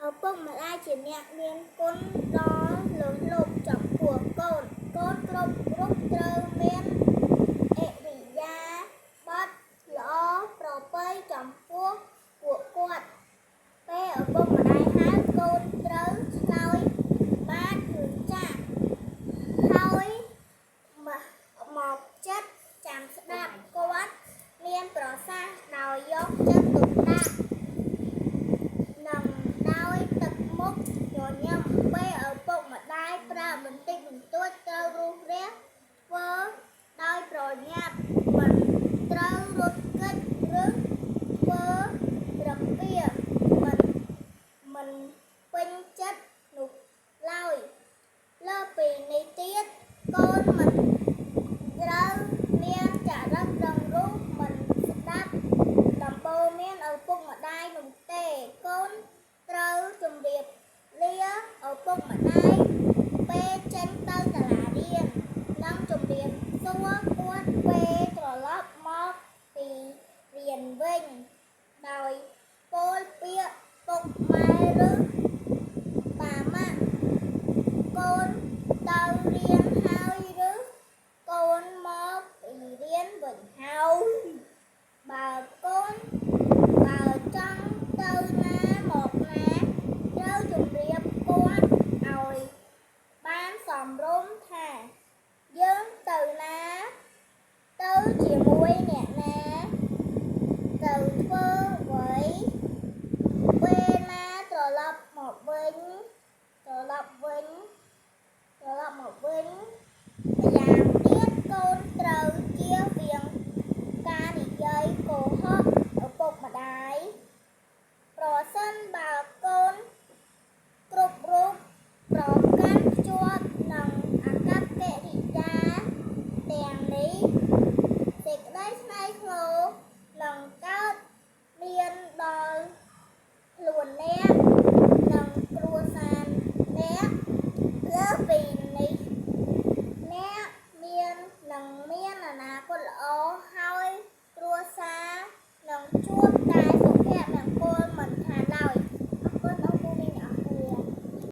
ឪពុកម្ដាយជាអ្នកមានគុណដល់លើសលោកចំពោះកូនគ្រប់រូបត្រូវមានឥរិយាបថល្អប្រពៃចំពោះពួកគាត់ពេលឪពុកម្ដាយហៅកូនត្រូវឆ្លើយបាទឬចាសហើយមកចិត្តចាំស្ដាប់គាត់មានប្រសាសន៍ដោយយកចិត្តទុកដាក់និងដោយទឹកមុខញញឹមពេលឪពុកម្ដាយប្រើបន្តិចបន្តួចត្រូវរុះរាសធ្វើដោយប្រញាប់មិនត្រូវរត់គេចឬធ្វើរពាមិនពេញចិត្តនោះឡើយលើពីនេះទៀតកូនមិនត្រូវមានចរិតរឹងរូសមិនស្ដាប់ដំបូន្មានឪពុកម្ដាយនោះទេកូនត្រូវជម្រាបលាឪពុកម្ដាយពេលចេញទៅសាលារៀននិងជម្រាបសួរគាត់ពេលត្រឡប់មកពីរៀនវិញដោយពោលពាក្យពុកម៉ែឬប៉ាម៉ាក់កូនទៅរៀនហើយឬកូនមកពីរៀនវិញហើយបើកូនចង់ទៅណាមកណាត្រូវជម្រាបគាត់ឲ្យបានសមរម្យថាយើងទៅណាទៅជាមួយអ្នកណាទៅធ្វើអ្វីពេលណាត្រឡប់មកវិញម្យ៉ាងទៀតកូនត្រូវជៀសវាងការនិយាយកុហកឪពុកម្ដាយប្រសិនបើកូនគ្រប់រូបប្រកាន់ខ្ជាប់នឹងអាកប្បកិរិយាទាំងនេះសេចក្តីថ្លៃថ្នូរនឹងកើតមានដល់ខ្លួនអ្នកនិងគ្រួសារអ្នកលើពីនេះអ្នកមានអនាគតល្អហើយគ្រួសារនឹងជួប